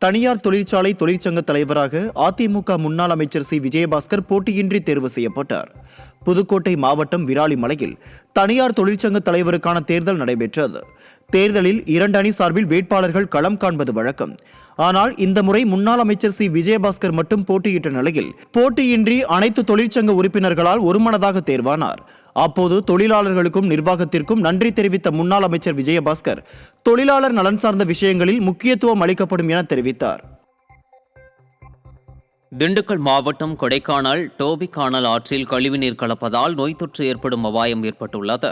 தனியார் தொழிற்சாலை தொழிற்சங்க தலைவராக அதிமுக முன்னாள் அமைச்சர் சி விஜயபாஸ்கர் போட்டியின்றி தேர்வு செய்யப்பட்டார். புதுக்கோட்டை மாவட்டம் விராலிமலையில் தனியார் தொழிற்சங்க தலைவருக்கான தேர்தல் நடைபெற்றது. தேர்தலில் 2 அணி சார்பில் வேட்பாளர்கள் களம் காண்பது வழக்கம். ஆனால் இந்த முறை முன்னாள் அமைச்சர் சி விஜயபாஸ்கர் மட்டும் போட்டியிட்ட நிலையில் போட்டியின்றி அனைத்து தொழிற்சங்க உறுப்பினர்களால் ஒருமனதாக தேர்வானார். அப்போது தொழிலாளர்களுக்கும் நிர்வாகத்திற்கும் நன்றி தெரிவித்த முன்னாள் அமைச்சர் விஜயபாஸ்கர் தொழிலாளர் நலன் சார்ந்த விஷயங்களில் முக்கியத்துவம் அளிக்கப்படும் என தெரிவித்தார். திண்டுக்கல் மாவட்டம் கொடைக்கானல் டோபிகானல் ஆற்றில் கழிவுநீர் கலப்பதால் நோய் தொற்று ஏற்படும் அபாயம் ஏற்பட்டுள்ளது.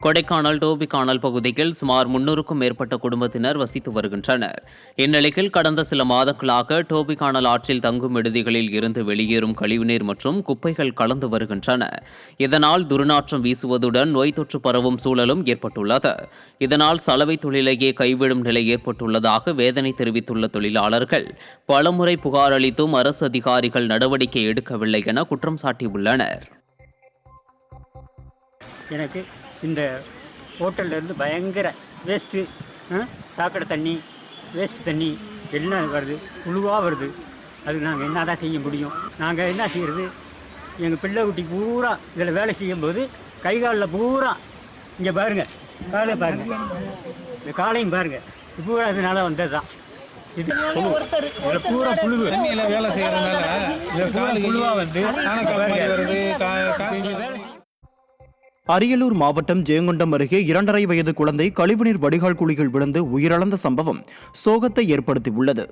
கொடைக்கானல் டோபிகானல் பகுதியில் சுமார் 300க்கும் மேற்பட்ட குடும்பத்தினர் வசித்து வருகின்றனர். இந்நிலையில் கடந்த சில மாதங்களாக டோபிகானல் ஆற்றில் தங்கும் விடுதிகளில் இருந்து வெளியேறும் கழிவுநீர் மற்றும் குப்பைகள் கலந்து வருகின்றன. இதனால் துர்நாற்றம் வீசுவதுடன் நோய் தொற்று பரவும் சூழலும் ஏற்பட்டுள்ளது. இதனால் சலவை தொழிலையே கைவிடும் நிலை ஏற்பட்டுள்ளதாக வேதனை தெரிவித்துள்ள தொழிலாளர்கள் பலமுறை புகார் அளித்தும் அரசு அதிகாரிகள் நடவடிக்கை எடுக்கவில்லை என குற்றம் சாட்டியுள்ளனர். எனக்கு இந்த ஹோட்டல்லேருந்து பயங்கர வேஸ்ட்டு, சாக்கடை தண்ணி, வேஸ்ட்டு தண்ணி எல்லாம் வருது, புழுவாக வருது. அது நாங்கள் என்ன தான் செய்ய முடியும்? நாங்கள் என்ன செய்கிறது? எங்கள் பிள்ளை குட்டி பூரா இதில் வேலை செய்யும்போது கை காலில் பூரா இங்கே பாருங்கள், காலை பாருங்கள், இந்த காலையும் பாருங்கள், பூரா இதனால வந்தது தான். இது இதில் பூரா புழு, தண்ணியில் வேலை செய்கிறதுனால இதில் பூரா புழுவாக வந்து வேலை. அரியலூர் மாவட்டம் ஜெயங்கொண்டம் அருகே 2.5 வயது குழந்தை கழிவுநீர் வடிகால் குழிகள் விழுந்து உயிரிழந்த சம்பவம் சோகத்தை ஏற்படுத்தியுள்ளது.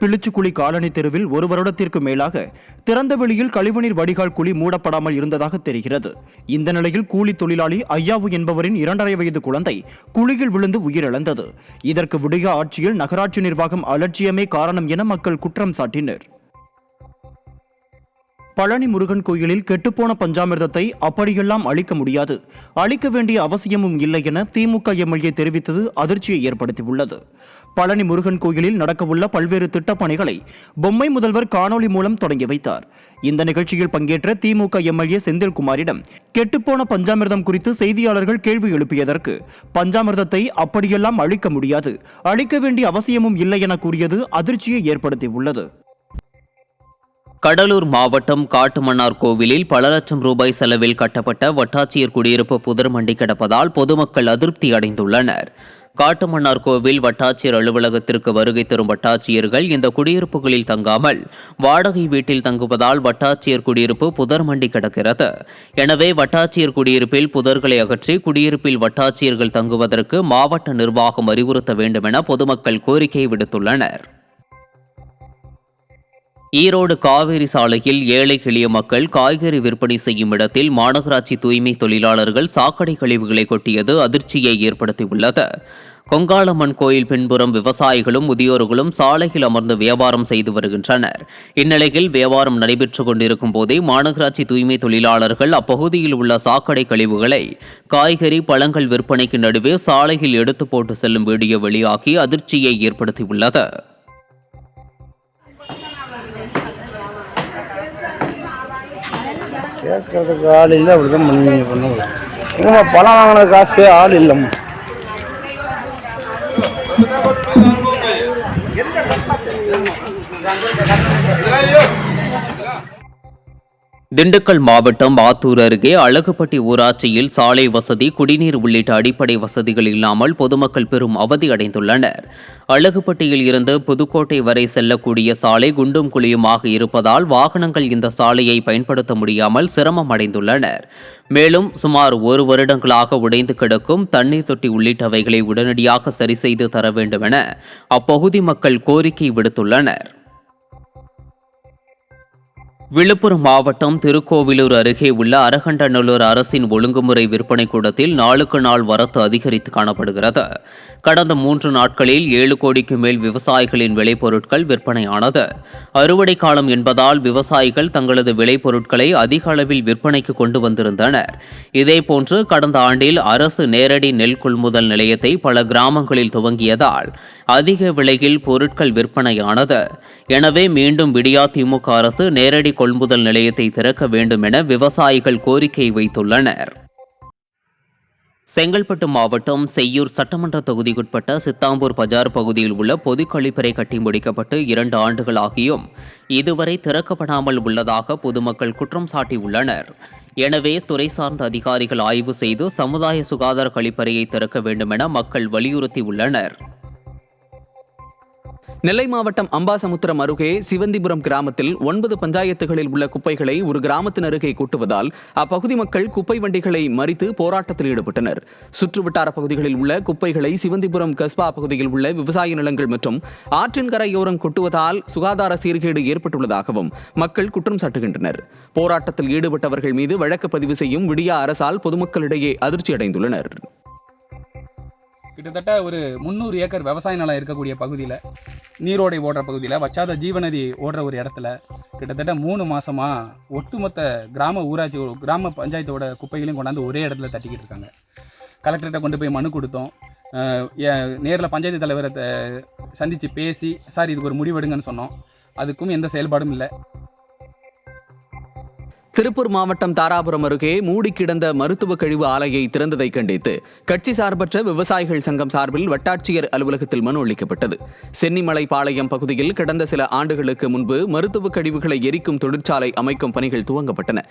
பிளிச்சுக்குழி காலனி தெருவில் 1 வருடத்திற்கு மேலாக திறந்த வெளியில் கழிவுநீர் வடிகால் குழி மூடப்படாமல் இருந்ததாக தெரிகிறது. இந்த நிலையில் கூலி தொழிலாளி ஐயாவு என்பவரின் 2.5 வயது குழந்தை குழியில் விழுந்து உயிரிழந்தது. இதற்கு விடிய ஆட்சியில் நகராட்சி நிர்வாகம் அலட்சியமே காரணம் என மக்கள் குற்றம் சாட்டினர். பழனி முருகன் கோயிலில் கெட்டுப்போன பஞ்சாமிர்தத்தை அப்படியெல்லாம் அழிக்க முடியாது, அழிக்க வேண்டிய அவசியமும் இல்லை என திமுக எம்எல்ஏ தெரிவித்தது அதிர்ச்சியை ஏற்படுத்தியுள்ளது. பழனி முருகன் கோயிலில் நடக்கவுள்ள பல்வேறு திட்டப்பணிகளை பொம்மை முதல்வர் காணொலி மூலம் தொடங்கி வைத்தார். இந்த நிகழ்ச்சியில் பங்கேற்ற திமுக எம்எல்ஏ செந்தில்குமாரிடம் கெட்டுப்போன பஞ்சாமிர்தம் குறித்து செய்தியாளர்கள் கேள்வி எழுப்பியதற்கு பஞ்சாமிர்தத்தை அப்படியெல்லாம் அழிக்க முடியாது, அழிக்க வேண்டிய அவசியமும் இல்லை என கூறியது அதிர்ச்சியை ஏற்படுத்தியுள்ளது. கடலூர் மாவட்டம் காட்டுமன்னார் கோவிலில் பல லட்சம் ரூபாய் செலவில் கட்டப்பட்ட வட்டாட்சியர் குடியிருப்பு புதர்மண்டி கிடப்பதால் பொதுமக்கள் அதிருப்தி அடைந்துள்ளனர். காட்டுமன்னார் கோவில் வட்டாட்சியர் அலுவலகத்திற்கு வருகை தரும் வட்டாட்சியர்கள் இந்த குடியிருப்புகளில் தங்காமல் வாடகை வீட்டில் தங்குவதால் வட்டாட்சியர் குடியிருப்பு புதர்மண்டி கிடக்கிறது. எனவே வட்டாட்சியர் குடியிருப்பில் புதர்களை அகற்றி குடியிருப்பில் வட்டாட்சியர்கள் தங்குவதற்கு மாவட்ட நிர்வாகம் அறிவுறுத்த வேண்டும் என பொதுமக்கள் கோரிக்கை விடுத்துள்ளனர். ஈரோடு காவேரி சாலையில் ஏழை எளிய மக்கள் காய்கறி விற்பனை செய்யும் இடத்தில் மாநகராட்சி தூய்மை தொழிலாளர்கள் சாக்கடை கழிவுகளை கொட்டியது அதிர்ச்சியை ஏற்படுத்தியுள்ளது. கொங்காளம்மன் கோயில் பின்புறம் விவசாயிகளும் முதியோர்களும் சாலையில் அமர்ந்து வியாபாரம் செய்து வருகின்றனர். இந்நிலையில் வியாபாரம் நடைபெற்றுக் கொண்டிருக்கும் போதே மாநகராட்சி தூய்மை தொழிலாளர்கள் அப்பகுதியில் உள்ள சாக்கடை கழிவுகளை காய்கறி பழங்கள் விற்பனைக்கு நடுவே சாலையில் எடுத்து போட்டு செல்லும் வீடியோ வெளியாகி அதிர்ச்சியை ஏற்படுத்தியுள்ளது. கேட்கறதுக்கு ஆள் இல்லை, அப்படிதான் பண்ணுங்க. எங்கம்மா பணம் வாங்கின காசு ஆள் இல்லைம்மா. திண்டுக்கல் மாவட்டம் ஆத்தூர் அருகே அழகுப்பட்டி ஊராட்சியில் சாலை வசதி, குடிநீர் உள்ளிட்ட அடிப்படை வசதிகள் இல்லாமல் பொதுமக்கள் பெரும் அவதி அடைந்துள்ளனர். அழகுப்பட்டியில் இருந்து புதுக்கோட்டை வரை செல்லக்கூடிய சாலை குண்டும் குழியுமாக இருப்பதால் வாகனங்கள் இந்த சாலையை பயன்படுத்த முடியாமல் சிரமம் அடைந்துள்ளனர். மேலும் சுமார் 1 வருடங்களாக உடைந்து கிடக்கும் தண்ணீர் தொட்டி உள்ளிட்டவைகளை உடனடியாக சரி செய்து தர வேண்டும் என அப்பகுதி மக்கள் கோரிக்கை விடுத்துள்ளனர். விழுப்புரம் மாவட்டம் திருக்கோவிலூர் அருகே உள்ள அரகண்டநல்லூர் அரசின் ஒழுங்குமுறை விற்பனை கூடத்தில் நாளுக்கு நாள் வரத்து அதிகரித்து காணப்படுகிறது. கடந்த 3 நாட்களில் 7 கோடிக்கு மேல் விவசாயிகளின் விளைபொருட்கள் விற்பனையானது. அறுவடை காலம் என்பதால் விவசாயிகள் தங்களது விளைபொருட்களை அதிக அளவில் விற்பனைக்கு கொண்டு வந்திருந்தனர். இதேபோன்று கடந்த ஆண்டில் அரசு நேரடி நெல் கொள்முதல் நிலையத்தை பல கிராமங்களில் துவங்கியதால் அதிக விலையில் பொருட்கள் விற்பனையானது. எனவே மீண்டும் விடியா திமுக அரசு நேரடி கொள்முதல் நிலையத்தை திறக்க வேண்டும் என விவசாயிகள் கோரிக்கை வைத்துள்ளனர். செங்கல்பட்டு மாவட்டம் செய்யூர் சட்டமன்ற தொகுதிக்குட்பட்ட சித்தாம்பூர் பஜார் பகுதியில் உள்ள பொது கழிப்பறை கட்டி முடிக்கப்பட்டு 2 ஆண்டுகள் ஆகியும் இதுவரை திறக்கப்படாமல் உள்ளதாக பொதுமக்கள் குற்றம் சாட்டியுள்ளனர். எனவே துறை சார்ந்த அதிகாரிகள் ஆய்வு செய்து சமுதாய சுகாதார கழிப்பறையை திறக்க வேண்டும் என மக்கள் வலியுறுத்தியுள்ளனர். நெல்லை மாவட்டம் அம்பாசமுத்திரம் அருகே சிவந்திபுரம் கிராமத்தில் 9 பஞ்சாயத்துகளில் உள்ள குப்பைகளை ஒரு கிராமத்தின் அருகே கொட்டுவதால் அப்பகுதி மக்கள் குப்பை வண்டிகளை மறித்து போராட்டத்தில் ஈடுபட்டனர். சுற்றுவட்டார பகுதிகளில் உள்ள குப்பைகளை சிவந்திபுரம் கஸ்பா பகுதியில் உள்ள விவசாய நிலங்கள் மற்றும் ஆற்றின் கரையோரம் கொட்டுவதால் சுகாதார சீர்கேடு ஏற்பட்டுள்ளதாகவும் மக்கள் குற்றம் சாட்டுகின்றனர். போராட்டத்தில் ஈடுபட்டவர்கள் மீது வழக்கு பதிவு செய்யும் விடியா அரசால் பொதுமக்களிடையே அதிர்ச்சி அடைந்துள்ளனர். கிட்டத்தட்ட ஒரு 300 ஏக்கர் விவசாய நிலம் இருக்கக்கூடிய பகுதியில், நீரோடை ஓடுற பகுதியில், வச்சாத ஜீவநதி ஓடுற ஒரு இடத்துல கிட்டத்தட்ட 3 மாதமாக ஒட்டுமொத்த ஊராட்சி கிராம பஞ்சாயத்தோட குப்பைகளையும் கொண்டாந்து ஒரே இடத்துல தட்டிக்கிட்டு இருக்காங்க. கலெக்டர்கிட்ட கொண்டு போய் மனு கொடுத்தோம். நேரில் பஞ்சாயத்து தலைவரை சந்தித்து பேசி சார் இதுக்கு ஒரு முடிவெடுங்கன்னு சொன்னோம். அதுக்கும் எந்த செயல்பாடும் இல்லை. திருப்பூர் மாவட்டம் தாராபுரம் அருகே மூடி கிடந்த மருத்துவ கழிவு ஆலையை திறந்ததை கண்டித்து கட்சி சார்பற்ற விவசாயிகள் சங்கம் சார்பில் வட்டாட்சியர் அலுவலகத்தில் மனு அளிக்கப்பட்டது. சென்னிமலை பாளையம் பகுதியில் கடந்த சில ஆண்டுகளுக்கு முன்பு மருத்துவ கழிவுகளை எரிக்கும் தொழிற்சாலை அமைக்கும் பணிகள் துவங்கப்பட்டன.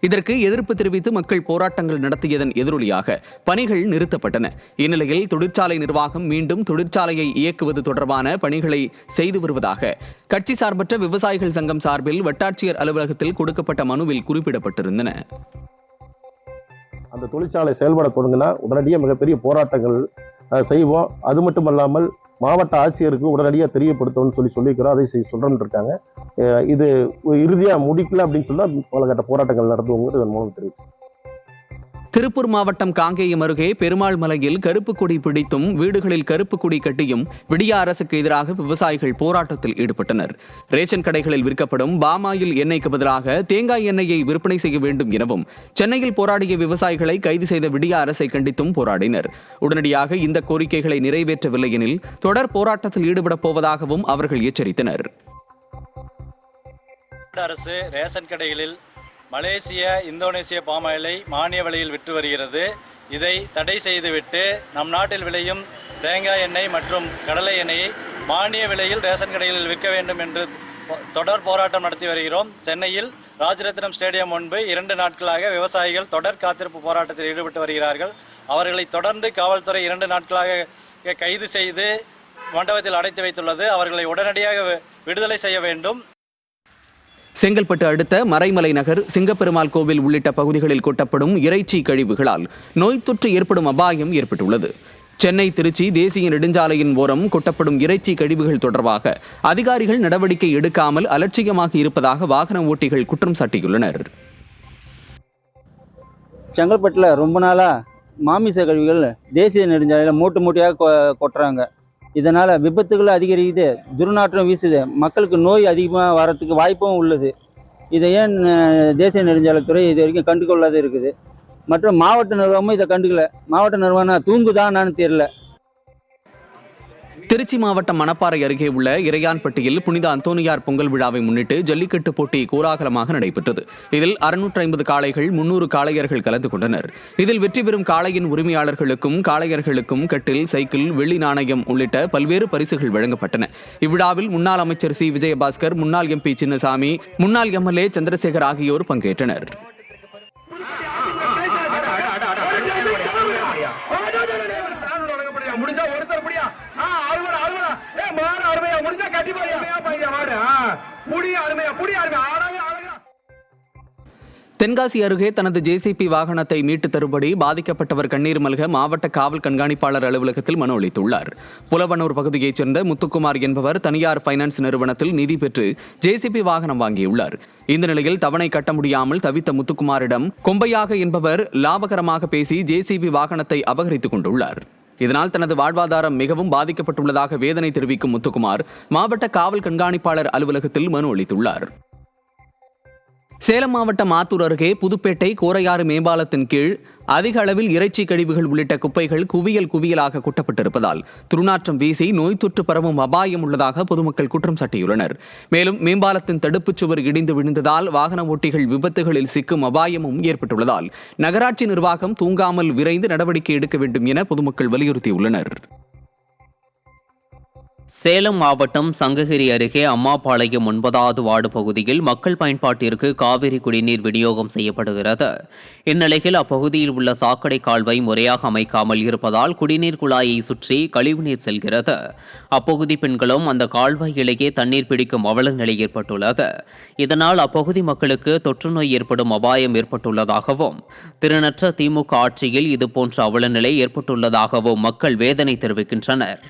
இதற்கு எதிர்ப்பு தெரிவித்து மக்கள் போராட்டங்கள் நடத்தியதன் எதிரொலியாக பணிகள் நிறுத்தப்பட்டன. இந்நிலையில் தொழிற்சாலை நிர்வாகம் மீண்டும் தொழிற்சாலையை இயக்குவது தொடர்பான பணிகளை செய்து வருவதாக கட்சி சார்பற்ற விவசாயிகள் சங்கம் சார்பில் வட்டாட்சியர் அலுவலகத்தில் கொடுக்கப்பட்ட மனுவில் குறிப்பிடப்பட்டிருந்தன. அந்த தொழிற்சாலை செயல்பட தொடங்கினா உடனடியாக மிகப்பெரிய போராட்டங்கள் செய்வோம். அது மட்டுமல்லாமல் மாவட்ட ஆட்சியருக்கு உடனடியாக தெரியப்படுத்தணும்னு சொல்லியிருக்கிறோம். அதை சொல்றோம்னு இருக்காங்க. இது இறுதியாக முடிக்கல அப்படின்னு சொன்னால் பலகட்ட போராட்டங்கள் நடத்துவோங்கிறது இதன் மூலம் தெரிவிச்சு. திருப்பூர் மாவட்டம் காங்கேயம் அருகே பெருமாள் மலையில் கருப்பு கொடி பிடித்தும் வீடுகளில் கருப்பு கொடி கட்டியும் விடியா அரசுக்கு எதிராக விவசாயிகள் போராட்டத்தில் ஈடுபட்டனர். ரேஷன் கடைகளில் விற்கப்படும் பாமாயில் எண்ணெய்க்கு பதிலாக தேங்காய் எண்ணெயை விற்பனை செய்ய வேண்டும் எனவும் சென்னையில் போராடிய விவசாயிகளை கைது செய்த விடியா அரசை கண்டித்தும் போராடினர். உடனடியாக இந்த கோரிக்கைகளை நிறைவேற்றவில்லை எனில் தொடர் போராட்டத்தில் ஈடுபடப் போவதாகவும் அவர்கள் எச்சரித்தனர். அரசு ரேஷன் கடைகளில் மலேசிய, இந்தோனேசிய பாமாயிலை மானிய விலையில் விற்று வருகிறது. இதை தடை செய்துவிட்டு நம் நாட்டில் விளையும் தேங்காய் எண்ணெய் மற்றும் கடலை எண்ணெயை மானிய விலையில் ரேஷன் கடைகளில் விற்க வேண்டும் என்று தொடர் போராட்டம் நடத்தி வருகிறோம். சென்னையில் ராஜரத்னம் ஸ்டேடியம் முன்பு 2 நாட்களாக விவசாயிகள் தொடர் காத்திருப்பு போராட்டத்தில் ஈடுபட்டு வருகிறார்கள். அவர்களை தொடர்ந்து காவல்துறை 2 நாட்களாக கைது செய்து மண்டபத்தில் அடைத்து வைத்துள்ளது. அவர்களை உடனடியாக விடுதலை செய்ய வேண்டும். செங்கல்பட்டு அடுத்த மறைமலை நகர், சிங்கப்பெருமாள் கோவில் உள்ளிட்ட பகுதிகளில் கொட்டப்படும் இறைச்சி கழிவுகளால் நோய் தொற்று ஏற்படும் அபாயம் ஏற்பட்டுள்ளது. சென்னை திருச்சி தேசிய நெடுஞ்சாலையின் ஓரம் கொட்டப்படும் இறைச்சி கழிவுகள் தொடர்பாக அதிகாரிகள் நடவடிக்கை எடுக்காமல் அலட்சியமாக இருப்பதாக வாகன ஓட்டிகள் குற்றம் சாட்டியுள்ளனர். செங்கல்பட்டில் ரொம்ப நாளாக மாமிச கழிவுகள் தேசிய நெடுஞ்சாலையில் மூட்டையாக கொட்டுறாங்க. இதனால் விபத்துகள் அதிகரிக்குது, துர்நாற்றம் வீசுது, மக்களுக்கு நோய் அதிகமாக வரத்துக்கு வாய்ப்பும் உள்ளது. இதை ஏன் தேசிய நெடுஞ்சாலைத்துறை இது வரைக்கும் கண்டுகொள்ளாத இருக்குது. மற்றும் மாவட்ட நிர்வாகமும் இதை கண்டுக்கல. மாவட்ட நிர்வாகம் தூங்குதான்னு தெரியல. திருச்சி மாவட்டம் மணப்பாறை அருகே உள்ள இறையான்பட்டியில் புனித அந்தோனியார் பொங்கல் விழாவை முன்னிட்டு ஜல்லிக்கட்டு போட்டி கோலாகலமாக நடைபெற்றது. இதில் 650 காளைகள், 300 காளையர்கள் கலந்து கொண்டனர். இதில் வெற்றி பெறும் காளையின் உரிமையாளர்களுக்கும் காளையர்களுக்கும் கட்டில், சைக்கிள், வெள்ளி நாணயம் உள்ளிட்ட பல்வேறு பரிசுகள் வழங்கப்பட்டன. இவ்விழாவில் முன்னாள் அமைச்சர் சி. விஜயபாஸ்கர், முன்னாள் MP சின்னசாமி, முன்னாள் MLA சந்திரசேகர் ஆகியோர் பங்கேற்றனர். தென்காசி அருகே தனது JCB வாகனத்தை மீட்டு தரும்படி பாதிக்கப்பட்டவர் கண்ணீர் மல்க மாவட்ட காவல் கண்காணிப்பாளர் அலுவலகத்தில் மனு அளித்துள்ளார். புலவனூர் பகுதியைச் சேர்ந்த முத்துக்குமார் என்பவர் தனியார் பைனான்ஸ் நிறுவனத்தில் நிதி பெற்று JCB வாகனம் வாங்கியுள்ளார். இந்த நிலையில் தவணை கட்ட முடியாமல் தவித்த முத்துக்குமாரிடம் கொம்பையாக என்பவர் லாபகரமாக பேசி JCB வாகனத்தை அபகரித்துக் கொண்டுள்ளார். இதனால் தனது வாழ்வாதாரம் மிகவும் பாதிக்கப்பட்டுள்ளதாக வேதனை தெரிவிக்கும் முத்துக்குமார் மாவட்ட காவல் கண்காணிப்பாளர் அலுவலகத்தில் மனு அளித்துள்ளார். சேலம் மாவட்டம் ஆத்தூர் அருகே புதுப்பேட்டை கோரையாறு மேம்பாலத்தின் கீழ் அதிக அளவில் இறைச்சி கழிவுகள் உள்ளிட்ட குப்பைகள் குவியலாக கொட்டப்பட்டிருப்பதால் துர்நாற்றம் வீசி நோய் தொற்று பரவும் அபாயம் உள்ளதாக பொதுமக்கள் குற்றம் சாட்டியுள்ளனர். மேலும் மேம்பாலத்தின் தடுப்புச் சுவர் இடிந்து விழுந்ததால் வாகன ஓட்டிகள் விபத்துகளில் சிக்கும் அபாயமும் ஏற்பட்டுள்ளதால் நகராட்சி நிர்வாகம் தூங்காமல் விரைந்து நடவடிக்கை எடுக்க வேண்டும் என பொதுமக்கள் வலியுறுத்தியுள்ளனர். சேலம் மாவட்டம் சங்ககிரி அருகே அம்மாபாளையம் 9வது வார்டு பகுதியில் மக்கள் பயன்பாட்டிற்கு காவிரி குடிநீர் விநியோகம் செய்யப்படுகிறது. இந்நிலையில் அப்பகுதியில் உள்ள சாக்கடை கால்வாய் முறையாக அமைக்காமல் இருப்பதால் குடிநீர் குழாயை சுற்றி கழிவுநீர் செல்கிறது. அப்பகுதி பெண்களும் அந்த கால்வாயிலேயே தண்ணீர் பிடிக்கும் அவல நிலை ஏற்பட்டுள்ளது. இதனால் அப்பகுதி மக்களுக்கு தொற்று நோய் ஏற்படும் அபாயம் ஏற்பட்டுள்ளதாகவும் திறனற்ற திமுக ஆட்சியில் இதுபோன்ற அவல நிலை ஏற்பட்டுள்ளதாகவும் மக்கள் வேதனை தெரிவிக்கின்றனர்.